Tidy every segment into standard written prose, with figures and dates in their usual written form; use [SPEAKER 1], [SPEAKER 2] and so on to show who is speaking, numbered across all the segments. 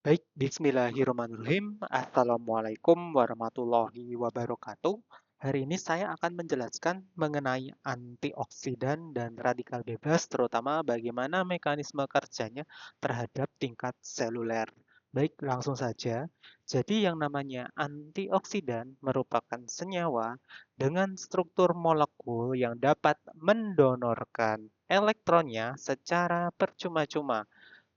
[SPEAKER 1] Baik, bismillahirrahmanirrahim. Assalamualaikum warahmatullahi wabarakatuh. Hari ini saya akan menjelaskan mengenai antioksidan dan radikal bebas, terutama bagaimana mekanisme kerjanya terhadap tingkat seluler. Baik, langsung saja. Jadi yang namanya antioksidan merupakan senyawa dengan struktur molekul yang dapat mendonorkan elektronnya secara percuma-cuma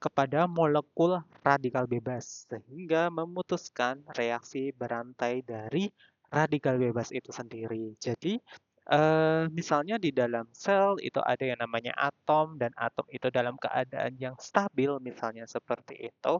[SPEAKER 1] kepada molekul radikal bebas, sehingga memutuskan reaksi berantai dari radikal bebas itu sendiri. Jadi, misalnya di dalam sel itu ada yang namanya atom, dan atom itu dalam keadaan yang stabil, misalnya seperti itu.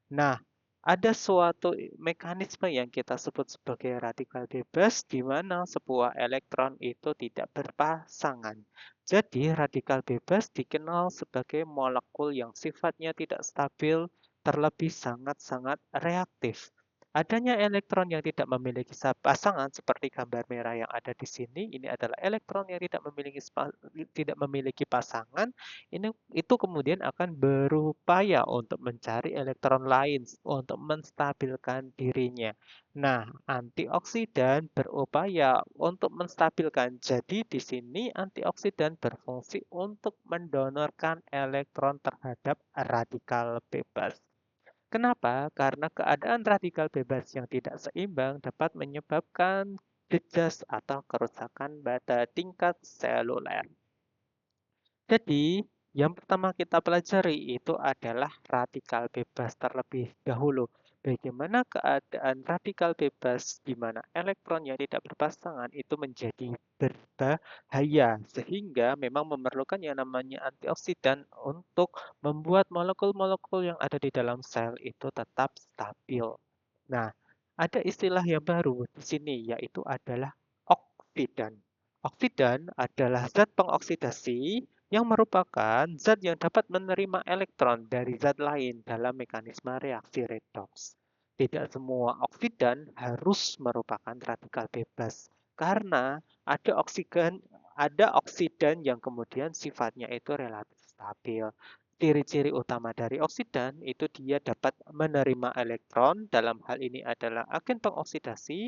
[SPEAKER 1] Nah, ada suatu mekanisme yang kita sebut sebagai radikal bebas, di mana sebuah elektron itu tidak berpasangan. Jadi, radikal bebas dikenal sebagai molekul yang sifatnya tidak stabil, terlebih sangat-sangat reaktif. Adanya elektron yang tidak memiliki pasangan seperti gambar merah yang ada di sini, ini adalah elektron yang tidak memiliki pasangan. Itu kemudian akan berupaya untuk mencari elektron lain untuk menstabilkan dirinya. Nah, antioksidan berupaya untuk menstabilkan. Jadi di sini antioksidan berfungsi untuk mendonorkan elektron terhadap radikal bebas. Kenapa? Karena keadaan radikal bebas yang tidak seimbang dapat menyebabkan jejas atau kerusakan pada tingkat seluler. Jadi, yang pertama kita pelajari itu adalah radikal bebas terlebih dahulu. Bagaimana keadaan radikal bebas di mana elektron yang tidak berpasangan itu menjadi berbahaya, sehingga memang memerlukan yang namanya antioksidan untuk membuat molekul-molekul yang ada di dalam sel itu tetap stabil. Nah, ada istilah yang baru di sini, yaitu adalah oksidan. Oksidan adalah zat pengoksidasi yang merupakan zat yang dapat menerima elektron dari zat lain dalam mekanisme reaksi redoks. Tidak semua oksidan harus merupakan radikal bebas, karena ada oksidan yang kemudian sifatnya itu relatif stabil. Ciri-ciri utama dari oksidan itu dia dapat menerima elektron, dalam hal ini adalah agen pengoksidasi,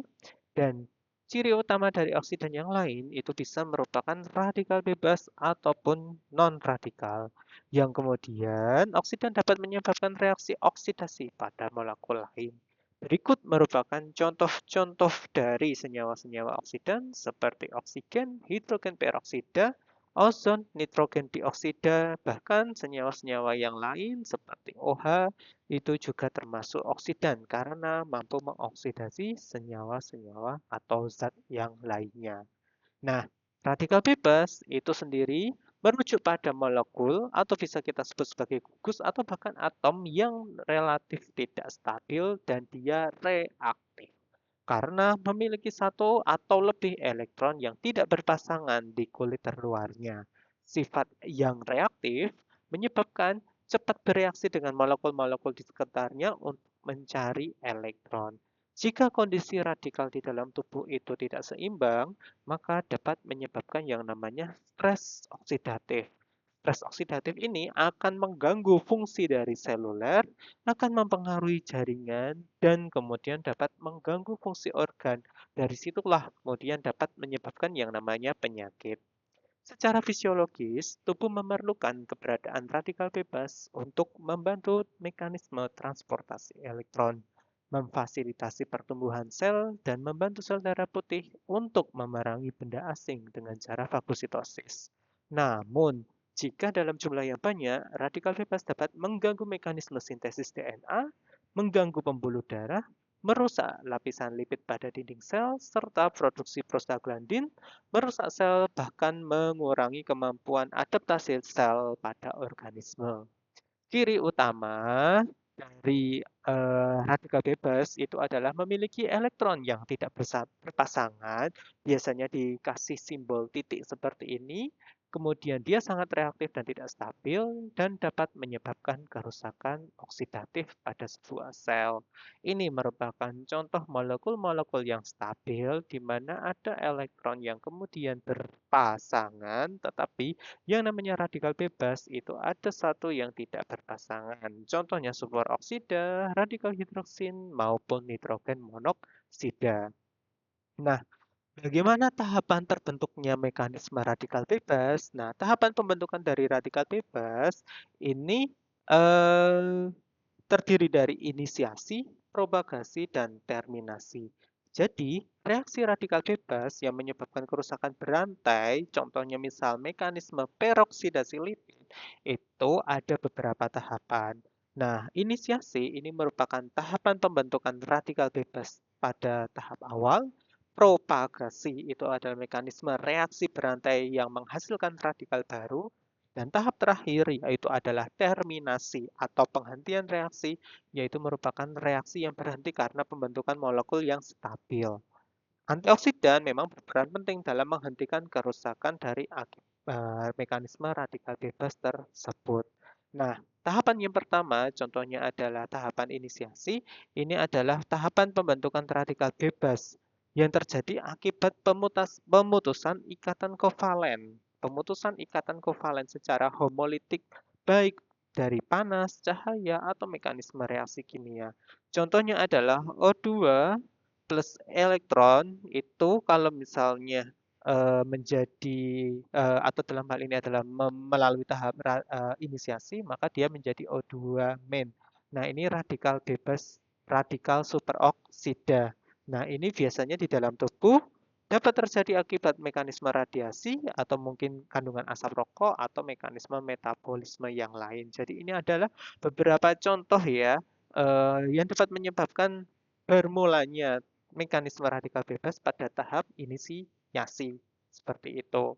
[SPEAKER 1] dan ciri utama dari oksidan yang lain itu bisa merupakan radikal bebas ataupun non-radikal. Yang kemudian, oksidan dapat menyebabkan reaksi oksidasi pada molekul lain. Berikut merupakan contoh-contoh dari senyawa-senyawa oksidan seperti oksigen, hidrogen peroksida, ozon, nitrogen dioksida, bahkan senyawa-senyawa yang lain seperti OH itu juga termasuk oksidan karena mampu mengoksidasi senyawa-senyawa atau zat yang lainnya. Nah, radikal bebas itu sendiri merujuk pada molekul atau bisa kita sebut sebagai gugus atau bahkan atom yang relatif tidak stabil dan dia reaktif karena memiliki satu atau lebih elektron yang tidak berpasangan di kulit terluarnya. Sifat yang reaktif menyebabkan cepat bereaksi dengan molekul-molekul di sekitarnya untuk mencari elektron. Jika kondisi radikal di dalam tubuh itu tidak seimbang, maka dapat menyebabkan yang namanya stres oksidatif. Stres oksidatif ini akan mengganggu fungsi dari seluler, akan mempengaruhi jaringan, dan kemudian dapat mengganggu fungsi organ. Dari situlah kemudian dapat menyebabkan yang namanya penyakit. Secara fisiologis, tubuh memerlukan keberadaan radikal bebas untuk membantu mekanisme transportasi elektron, memfasilitasi pertumbuhan sel, dan membantu sel darah putih untuk memerangi benda asing dengan cara fagositosis. Namun, jika dalam jumlah yang banyak, radikal bebas dapat mengganggu mekanisme sintesis DNA, mengganggu pembuluh darah, merusak lapisan lipid pada dinding sel, serta produksi prostaglandin, merusak sel, bahkan mengurangi kemampuan adaptasi sel pada organisme. Ciri utama dari radikal bebas itu adalah memiliki elektron yang tidak berpasangan, biasanya dikasih simbol titik seperti ini, Kemudian dia sangat reaktif dan tidak stabil dan dapat menyebabkan kerusakan oksidatif pada sebuah sel. Ini merupakan contoh molekul-molekul yang stabil di mana ada elektron yang kemudian berpasangan, tetapi yang namanya radikal bebas itu ada satu yang tidak berpasangan. Contohnya superoksida, radikal hidroksin, maupun nitrogen monoksida. Nah, bagaimana tahapan terbentuknya mekanisme radikal bebas? Nah, tahapan pembentukan dari radikal bebas ini eh, terdiri dari inisiasi, propagasi, dan terminasi. Jadi, reaksi radikal bebas yang menyebabkan kerusakan berantai, contohnya misal mekanisme peroksidasi lipid, itu ada beberapa tahapan. Nah, inisiasi ini merupakan tahapan pembentukan radikal bebas pada tahap awal. Propagasi itu adalah mekanisme reaksi berantai yang menghasilkan radikal baru. Dan tahap terakhir yaitu adalah terminasi atau penghentian reaksi, yaitu merupakan reaksi yang berhenti karena pembentukan molekul yang stabil. Antioksidan memang berperan penting dalam menghentikan kerusakan dari mekanisme radikal bebas tersebut. Nah, tahapan yang pertama contohnya adalah tahapan inisiasi. Ini adalah tahapan pembentukan radikal bebas yang terjadi akibat pemutusan ikatan kovalen. Pemutusan ikatan kovalen secara homolitik baik dari panas, cahaya, atau mekanisme reaksi kimia. Contohnya adalah O2 plus elektron itu kalau misalnya menjadi atau dalam hal ini adalah melalui tahap inisiasi, maka dia menjadi O2 main. Nah, ini radikal bebas, radikal superoksida. Nah, ini biasanya di dalam tubuh dapat terjadi akibat mekanisme radiasi atau mungkin kandungan asap rokok atau mekanisme metabolisme yang lain. Jadi ini adalah beberapa contoh ya yang dapat menyebabkan bermulanya mekanisme radikal bebas pada tahap inisiasi. Seperti itu.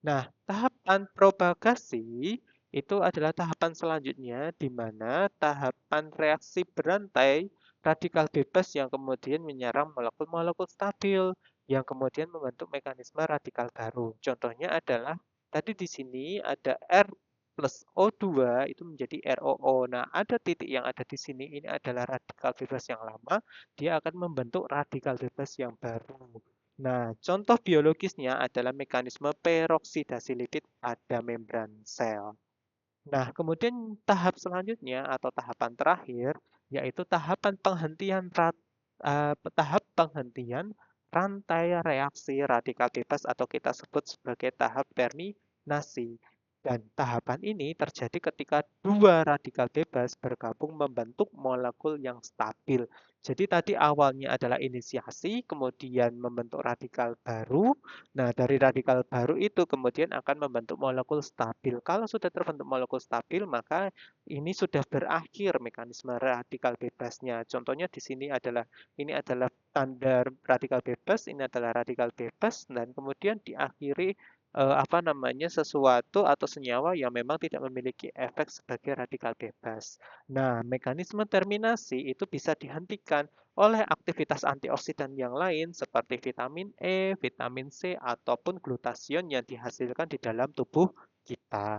[SPEAKER 1] Nah, tahapan propagasi itu adalah tahapan selanjutnya di mana tahapan reaksi berantai radikal bebas yang kemudian menyerang molekul-molekul stabil yang kemudian membentuk mekanisme radikal baru. Contohnya adalah tadi di sini ada R plus O2 itu menjadi ROO. Nah, ada titik yang ada di sini, ini adalah radikal bebas yang lama, dia akan membentuk radikal bebas yang baru. Nah, contoh biologisnya adalah mekanisme peroksidasi lipid pada membran sel. Nah, kemudian tahap selanjutnya atau tahapan terakhir yaitu tahap penghentian rantai reaksi radikal bebas atau kita sebut sebagai tahap terminasi. Dan tahapan ini terjadi ketika dua radikal bebas bergabung membentuk molekul yang stabil. Jadi tadi awalnya adalah inisiasi, kemudian membentuk radikal baru. Nah, dari radikal baru itu kemudian akan membentuk molekul stabil. Kalau sudah terbentuk molekul stabil, maka ini sudah berakhir mekanisme radikal bebasnya. Contohnya di sini adalah ini adalah tanda radikal bebas, ini adalah radikal bebas, dan kemudian diakhiri apa namanya sesuatu atau senyawa yang memang tidak memiliki efek sebagai radikal bebas. Nah, mekanisme terminasi itu bisa dihentikan oleh aktivitas antioksidan yang lain seperti vitamin E, vitamin C, ataupun glutation yang dihasilkan di dalam tubuh kita.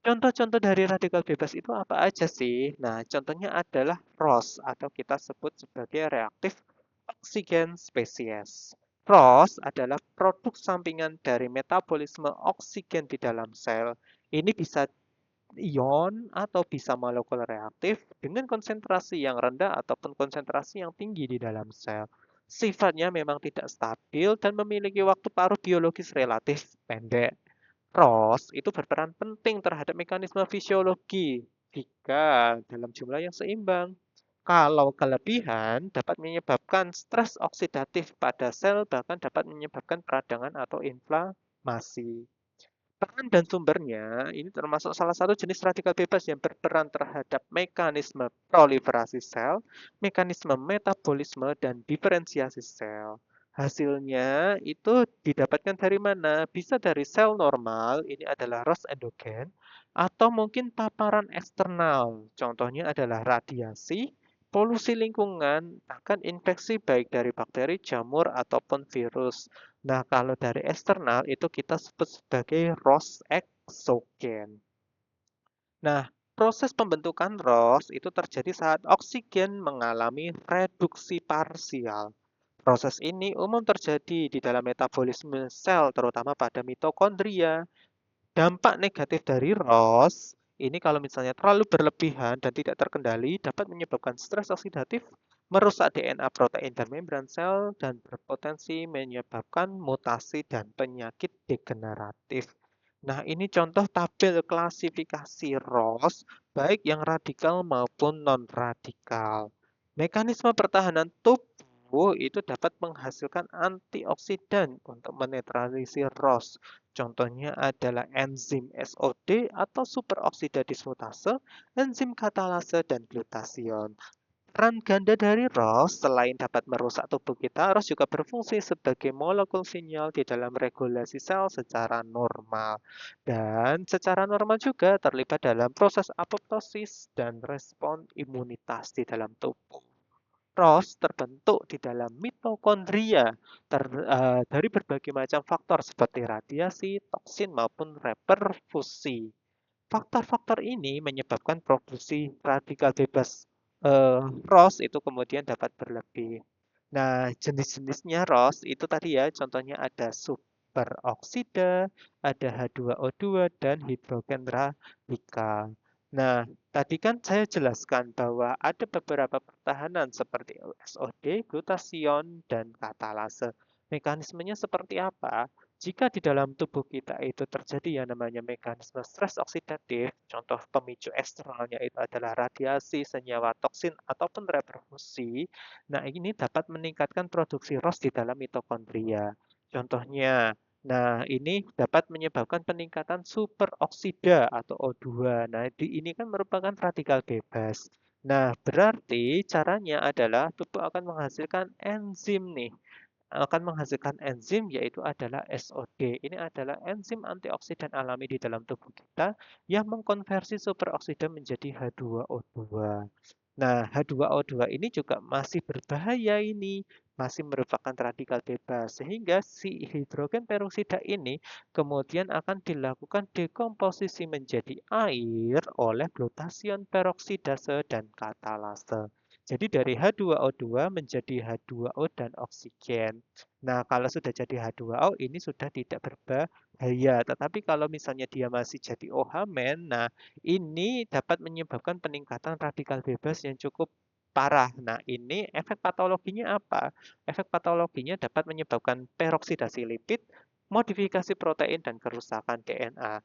[SPEAKER 1] Contoh-contoh dari radikal bebas itu apa aja sih? Nah, contohnya adalah ROS atau kita sebut sebagai reaktif oksigen spesies. ROS adalah produk sampingan dari metabolisme oksigen di dalam sel. Ini bisa ion atau bisa molekul reaktif dengan konsentrasi yang rendah ataupun konsentrasi yang tinggi di dalam sel. Sifatnya memang tidak stabil dan memiliki waktu paruh biologis relatif pendek. ROS itu berperan penting terhadap mekanisme fisiologi jika dalam jumlah yang seimbang. Kalau kelebihan dapat menyebabkan stres oksidatif pada sel, bahkan dapat menyebabkan peradangan atau inflamasi. Peran dan sumbernya ini termasuk salah satu jenis radikal bebas yang berperan terhadap mekanisme proliferasi sel, mekanisme metabolisme, dan diferensiasi sel. Hasilnya itu didapatkan dari mana? Bisa dari sel normal, ini adalah ROS endogen, atau mungkin paparan eksternal. Contohnya adalah radiasi, polusi lingkungan, bahkan infeksi baik dari bakteri, jamur, ataupun virus. Nah, kalau dari eksternal itu kita sebut sebagai ROS eksogen. Nah, proses pembentukan ROS itu terjadi saat oksigen mengalami reduksi parsial. Proses ini umum terjadi di dalam metabolisme sel, terutama pada mitokondria. Dampak negatif dari ROS ini kalau misalnya terlalu berlebihan dan tidak terkendali dapat menyebabkan stres oksidatif, merusak DNA protein dan membran sel, dan berpotensi menyebabkan mutasi dan penyakit degeneratif. Nah, ini contoh tabel klasifikasi ROS, baik yang radikal maupun non-radikal. Mekanisme pertahanan tubuh itu dapat menghasilkan antioksidan untuk menetralisir ROS. Contohnya adalah enzim SOD atau superoksida dismutase, enzim katalase, dan glutation. Peran ganda dari ROS selain dapat merusak tubuh kita, ROS juga berfungsi sebagai molekul sinyal di dalam regulasi sel secara normal. Dan secara normal juga terlibat dalam proses apoptosis dan respon imunitas di dalam tubuh. ROS terbentuk di dalam mitokondria dari berbagai macam faktor seperti radiasi, toksin, maupun reperfusi. Faktor-faktor ini menyebabkan produksi radikal bebas ROS itu kemudian dapat berlebih. Nah, jenis-jenisnya ROS itu tadi ya, contohnya ada superoksida, ada H2O2, dan hidrogen radikal. Nah, tadi kan saya jelaskan bahwa ada beberapa pertahanan seperti SOD, glutation, dan katalase. Mekanismenya seperti apa? Jika di dalam tubuh kita itu terjadi yang namanya mekanisme stres oksidatif, contoh pemicu eksternalnya itu adalah radiasi, senyawa toksin, ataupun reperfusi, nah ini dapat meningkatkan produksi ROS di dalam mitokondria. Contohnya, nah ini dapat menyebabkan peningkatan superoksida atau O2. Nah, ini kan merupakan radikal bebas. Nah, berarti caranya adalah tubuh akan menghasilkan enzim nih akan menghasilkan enzim yaitu adalah SOD. Ini adalah enzim antioksidan alami di dalam tubuh kita yang mengkonversi superoksida menjadi H2O2. Nah, H2O2 ini juga masih berbahaya ini, masih merupakan radikal bebas, sehingga si hidrogen peroksida ini kemudian akan dilakukan dekomposisi menjadi air oleh glutation peroksidase dan katalase. Jadi dari H2O2 menjadi H2O dan oksigen. Nah, kalau sudah jadi H2O ini sudah tidak berbahaya. Tetapi kalau misalnya dia masih jadi OH men, nah ini dapat menyebabkan peningkatan radikal bebas yang cukup parah. Nah, ini efek patologinya apa? Efek patologinya dapat menyebabkan peroksidasi lipid, modifikasi protein, dan kerusakan DNA.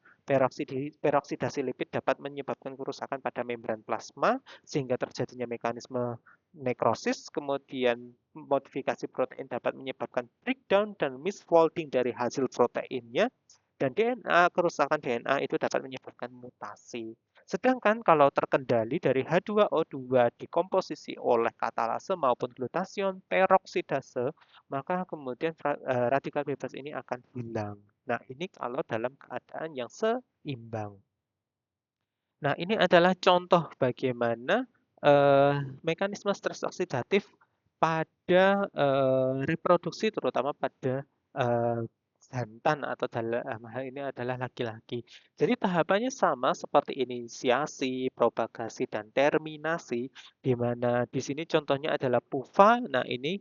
[SPEAKER 1] Peroksidasi lipid dapat menyebabkan kerusakan pada membran plasma, sehingga terjadinya mekanisme nekrosis, kemudian modifikasi protein dapat menyebabkan breakdown dan misfolding dari hasil proteinnya, dan DNA, kerusakan DNA itu dapat menyebabkan mutasi. Sedangkan kalau terkendali dari H2O2 dikomposisi oleh katalase maupun glutation peroksidase, maka kemudian radikal bebas ini akan hilang. Nah, ini kalau dalam keadaan yang seimbang. Nah, ini adalah contoh bagaimana mekanisme stres oksidatif pada reproduksi, terutama pada eh, jantan atau dalam hal ini adalah laki-laki. Jadi tahapannya sama seperti inisiasi, propagasi, dan terminasi, di mana di sini contohnya adalah puva. Nah, ini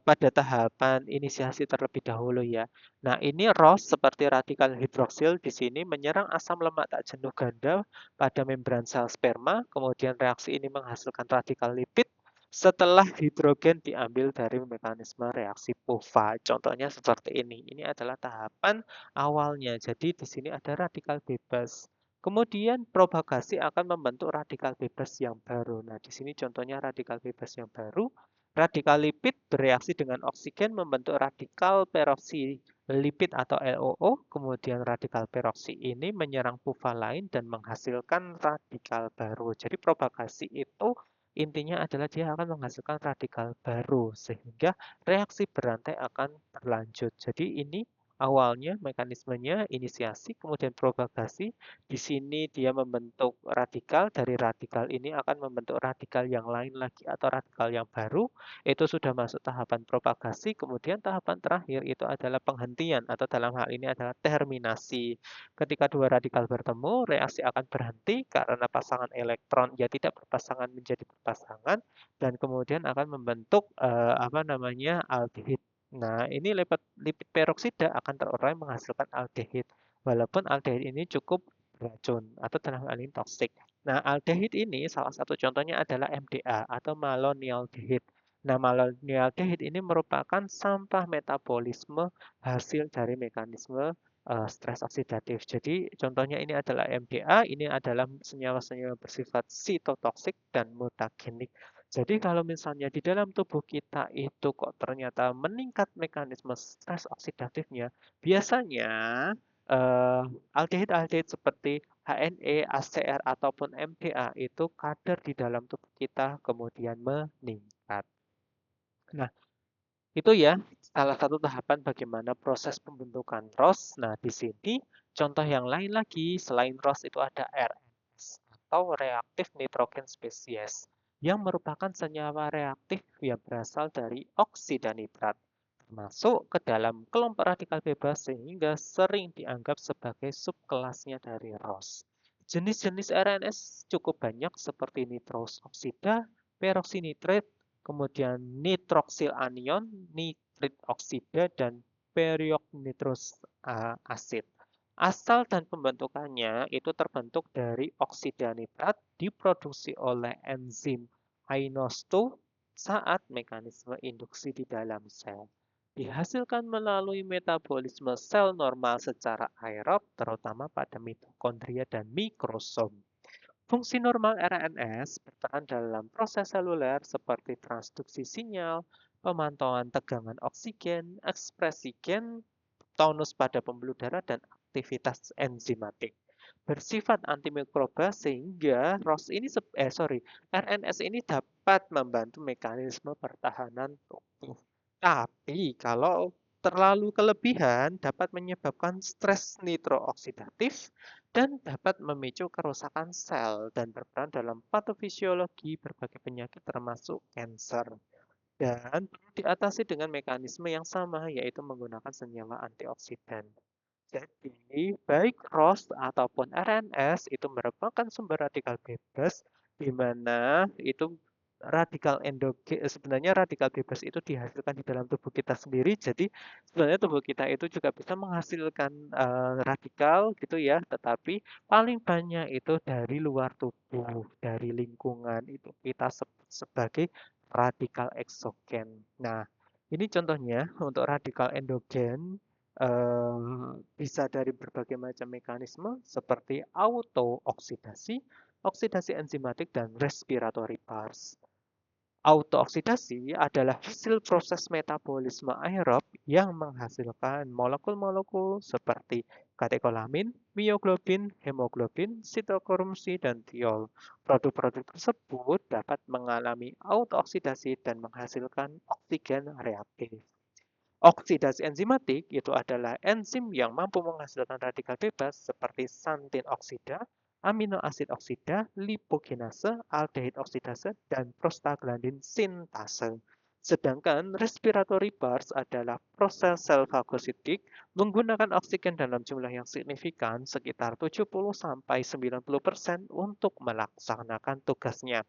[SPEAKER 1] pada tahapan inisiasi terlebih dahulu ya. Nah, ini ROS seperti radikal hidroksil di sini menyerang asam lemak tak jenuh ganda pada membran sel sperma, kemudian reaksi ini menghasilkan radikal lipid setelah hidrogen diambil dari mekanisme reaksi PUVA. Contohnya seperti ini. Ini adalah tahapan awalnya. Jadi di sini ada radikal bebas. Kemudian propagasi akan membentuk radikal bebas yang baru. Nah, di sini contohnya radikal bebas yang baru. Radikal lipid bereaksi dengan oksigen membentuk radikal peroksi lipid atau LOO, kemudian radikal peroksi ini menyerang PUVA lain dan menghasilkan radikal baru. Jadi propagasi itu intinya adalah dia akan menghasilkan radikal baru sehingga reaksi berantai akan berlanjut. Jadi ini Awalnya mekanismenya inisiasi, kemudian propagasi. Di sini dia membentuk radikal, dari radikal ini akan membentuk radikal yang lain lagi atau radikal yang baru. Itu sudah masuk tahapan propagasi, kemudian tahapan terakhir itu adalah penghentian atau dalam hal ini adalah terminasi. Ketika dua radikal bertemu, reaksi akan berhenti karena pasangan elektron ya tidak berpasangan menjadi berpasangan dan kemudian akan membentuk aldehid. Nah, ini lipid peroksida akan terurai menghasilkan aldehid. Walaupun aldehid ini cukup beracun atau dalam hal ini toksik. Nah, aldehid ini salah satu contohnya adalah MDA atau malonyaldehid. Nah, malonyaldehid ini merupakan sampah metabolisme hasil dari mekanisme stres oksidatif. Jadi, contohnya ini adalah MDA, ini adalah senyawa-senyawa bersifat sitotoksik dan mutagenik. Jadi kalau misalnya di dalam tubuh kita itu kok ternyata meningkat mekanisme stres oksidatifnya, biasanya eh, aldehid-aldehid seperti HNE, ACR ataupun MDA itu kadar di dalam tubuh kita kemudian meningkat. Nah, itu ya salah satu tahapan bagaimana proses pembentukan ROS. Nah, di sini contoh yang lain lagi selain ROS itu ada RNS atau reaktif nitrogen spesies yang merupakan senyawa reaktif yang berasal dari oksida nitrat masuk ke dalam kelompok radikal bebas sehingga sering dianggap sebagai subkelasnya dari ROS. Jenis-jenis RNS cukup banyak seperti nitros oksida, peroksinitrat, kemudian nitroksil anion, nitrit oksida, dan perioknitrous asid. Asal dan pembentukannya itu terbentuk dari oksida nitrat diproduksi oleh enzim inositol saat mekanisme induksi di dalam sel. Dihasilkan melalui metabolisme sel normal secara aerob, terutama pada mitokondria dan mikrosom. Fungsi normal RNS berperan dalam proses seluler seperti transduksi sinyal, pemantauan tegangan oksigen, ekspresi gen, tonus pada pembuluh darah, dan aktivitas enzimatik. Bersifat antimikroba sehingga RNS ini dapat membantu mekanisme pertahanan tubuh. Tapi kalau terlalu kelebihan dapat menyebabkan stres nitrooksidatif dan dapat memicu kerusakan sel dan berperan dalam patofisiologi berbagai penyakit termasuk kanker. Dan perlu diatasi dengan mekanisme yang sama, yaitu menggunakan senyawa antioksidan. Jadi, baik ROS ataupun RNS itu merupakan sumber radikal bebas, di mana itu radikal endogen, sebenarnya radikal bebas itu dihasilkan di dalam tubuh kita sendiri. Jadi, sebenarnya tubuh kita itu juga bisa menghasilkan radikal gitu ya, tetapi paling banyak itu dari luar tubuh, dari lingkungan itu kita sebut sebagai radikal eksogen. Nah, ini contohnya untuk radikal endogen bisa dari berbagai macam mekanisme seperti autooksidasi, oksidasi enzimatik, dan respiratory bars. Autooksidasi adalah hasil proses metabolisme aerob yang menghasilkan molekul-molekul seperti katekolamin, mioglobin, hemoglobin, sitokromc, dan tiol. Produk-produk tersebut dapat mengalami autooksidasi dan menghasilkan oksigen reaktif. Oksidasi enzimatik itu adalah enzim yang mampu menghasilkan radikal bebas seperti santin oksida, amino asid oksida, lipogenase, aldehid oksidase, dan prostaglandin sintase. Sedangkan respiratory bars adalah proses sel fagositik menggunakan oksigen dalam jumlah yang signifikan sekitar 70-90% untuk melaksanakan tugasnya.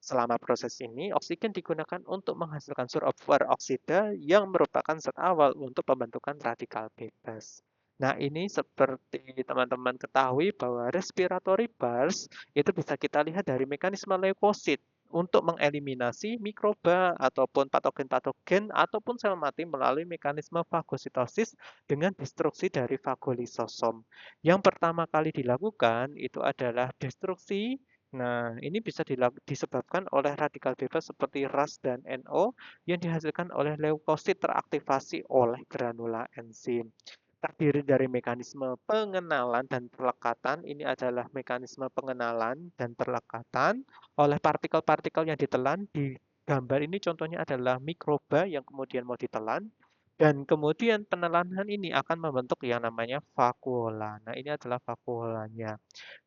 [SPEAKER 1] Selama proses ini, oksigen digunakan untuk menghasilkan superoksida yang merupakan zat awal untuk pembentukan radikal bebas. Nah, ini seperti teman-teman ketahui bahwa respiratory bars itu bisa kita lihat dari mekanisme leukosit untuk mengeliminasi mikroba ataupun patogen-patogen ataupun sel mati melalui mekanisme fagositosis dengan destruksi dari fagolisosom. Yang pertama kali dilakukan itu adalah destruksi. Nah, ini bisa disebabkan oleh radikal bebas seperti RAS dan NO yang dihasilkan oleh leukosit teraktivasi oleh granula enzim. Terdiri dari mekanisme pengenalan dan perlekatan. Ini adalah mekanisme pengenalan dan perlekatan oleh partikel-partikel yang ditelan. Di gambar ini contohnya adalah mikroba yang kemudian mau ditelan. Dan kemudian penelanan ini akan membentuk yang namanya vakuola. Nah, ini adalah vakuolanya.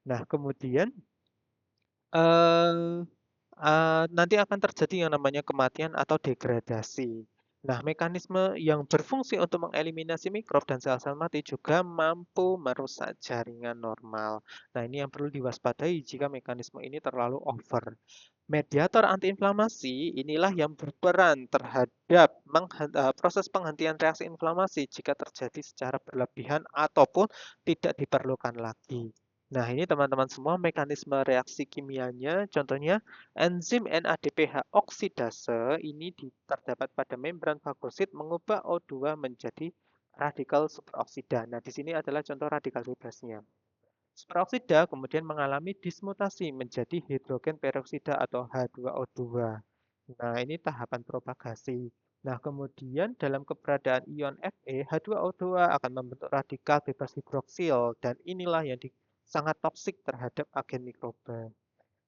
[SPEAKER 1] Nah, kemudian eh, nanti akan terjadi yang namanya kematian atau degradasi. Nah, mekanisme yang berfungsi untuk mengeliminasi mikrob dan sel-sel mati juga mampu merusak jaringan normal. Nah, ini yang perlu diwaspadai jika mekanisme ini terlalu over. Mediator antiinflamasi inilah yang berperan terhadap proses penghentian reaksi inflamasi jika terjadi secara berlebihan ataupun tidak diperlukan lagi. Nah, ini teman-teman semua mekanisme reaksi kimianya, contohnya enzim NADPH oksidase ini terdapat pada membran fagosit mengubah O2 menjadi radikal superoksida. Nah, di sini adalah contoh radikal bebasnya. Superoksida kemudian mengalami dismutasi menjadi hidrogen peroksida atau H2O2. Nah, ini tahapan propagasi. Nah, kemudian dalam keberadaan ion Fe, H2O2 akan membentuk radikal bebas hidroksil dan inilah yang sangat toksik terhadap agen mikroba.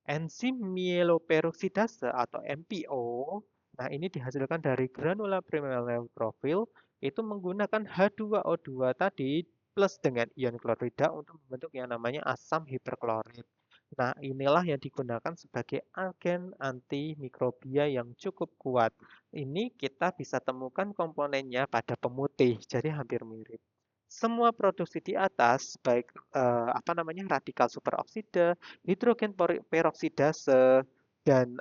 [SPEAKER 1] Enzim mieloperoksidase atau MPO, nah ini dihasilkan dari granula primer neutrofil itu menggunakan H2O2 tadi plus dengan ion klorida untuk membentuk yang namanya asam hiperklorid. Nah, inilah yang digunakan sebagai agen antimikrobia yang cukup kuat. Ini kita bisa temukan komponennya pada pemutih, jadi hampir mirip. Semua produksi di atas, baik radikal superoksida, hidrogen peroksidase, dan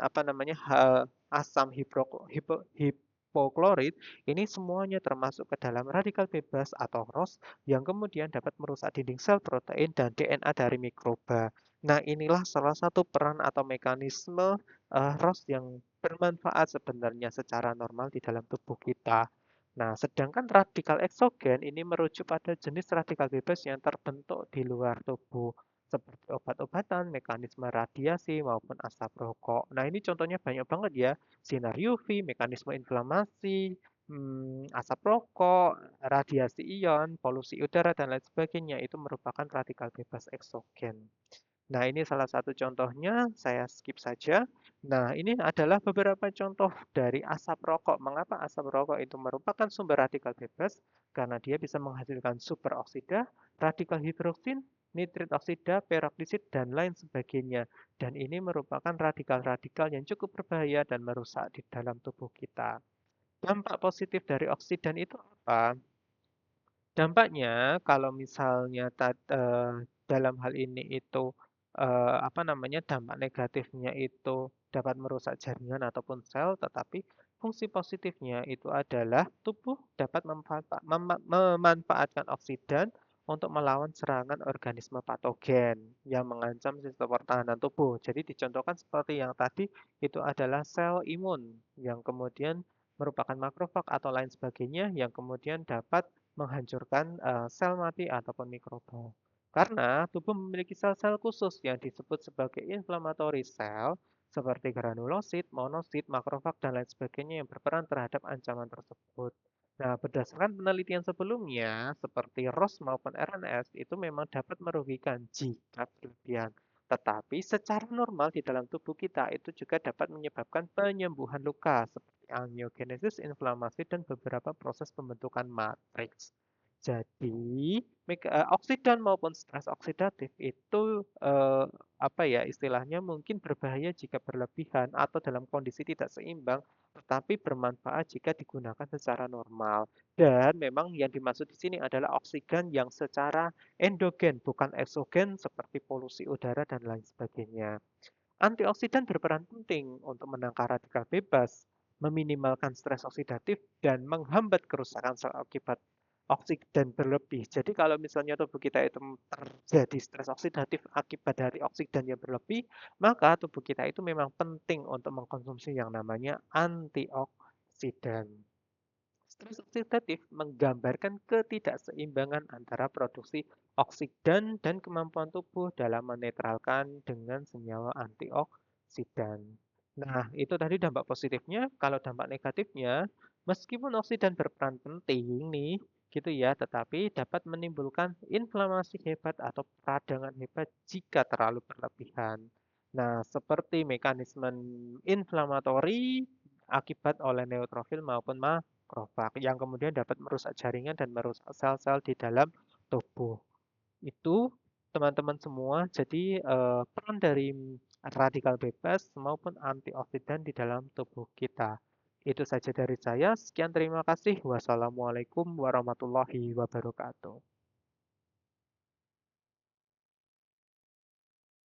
[SPEAKER 1] asam hipoklorid, ini semuanya termasuk ke dalam radikal bebas atau ROS yang kemudian dapat merusak dinding sel, protein, dan DNA dari mikroba. Nah, inilah salah satu peran atau mekanisme ROS yang bermanfaat sebenarnya secara normal di dalam tubuh kita. Nah, sedangkan radikal eksogen ini merujuk pada jenis radikal bebas yang terbentuk di luar tubuh, seperti obat-obatan, mekanisme radiasi, maupun asap rokok. Nah, ini contohnya banyak banget ya. Sinar UV, mekanisme inflamasi, asap rokok, radiasi ion, polusi udara, dan lain sebagainya. Itu merupakan radikal bebas eksogen. Nah, ini salah satu contohnya, saya skip saja. Nah, ini adalah beberapa contoh dari asap rokok. Mengapa asap rokok itu merupakan sumber radikal bebas? Karena dia bisa menghasilkan superoksida, radikal hidroksin, nitrit oksida, peroksid, dan lain sebagainya. Dan ini merupakan radikal-radikal yang cukup berbahaya dan merusak di dalam tubuh kita. Dampak positif dari oksidan itu apa? Dampaknya kalau misalnya dalam hal ini itu dampak negatifnya itu dapat merusak jaringan ataupun sel, tetapi fungsi positifnya itu adalah tubuh dapat memanfaatkan oksidan untuk melawan serangan organisme patogen yang mengancam sistem pertahanan tubuh. Jadi dicontohkan seperti yang tadi itu adalah sel imun yang kemudian merupakan makrofag atau lain sebagainya yang kemudian dapat menghancurkan sel mati ataupun mikroba. Karena tubuh memiliki sel-sel khusus yang disebut sebagai inflammatory cell seperti granulosit, monosit, makrofag, dan lain sebagainya yang berperan terhadap ancaman tersebut. Nah, berdasarkan penelitian sebelumnya, seperti ROS maupun RNS, itu memang dapat merugikan jika berlebihan. Tetapi secara normal di dalam tubuh kita itu juga dapat menyebabkan penyembuhan luka seperti angiogenesis, inflamasi, dan beberapa proses pembentukan matriks. Jadi, oksidan maupun stres oksidatif itu istilahnya mungkin berbahaya jika berlebihan atau dalam kondisi tidak seimbang, tetapi bermanfaat jika digunakan secara normal. Dan memang yang dimaksud di sini adalah oksigen yang secara endogen, bukan eksogen seperti polusi udara dan lain sebagainya. Antioksidan berperan penting untuk menangkal radikal bebas, meminimalkan stres oksidatif, dan menghambat kerusakan sel akibat oksidan berlebih. Jadi kalau misalnya tubuh kita itu terjadi stres oksidatif akibat dari oksidan yang berlebih, maka tubuh kita itu memang penting untuk mengkonsumsi yang namanya antioksidan. Stres oksidatif menggambarkan ketidakseimbangan antara produksi oksidan dan kemampuan tubuh dalam menetralkan dengan senyawa antioksidan. Nah, itu tadi dampak positifnya. Kalau dampak negatifnya, meskipun oksidan berperan penting nih, gitu ya, tetapi dapat menimbulkan inflamasi hebat atau peradangan hebat jika terlalu berlebihan. Nah, seperti mekanisme inflamatori akibat oleh neutrofil maupun makrofag yang kemudian dapat merusak jaringan dan merusak sel-sel di dalam tubuh. Itu teman-teman semua, jadi peran dari radikal bebas maupun antioksidan di dalam tubuh kita. Itu saja dari saya. Sekian terima kasih. Wassalamualaikum warahmatullahi wabarakatuh.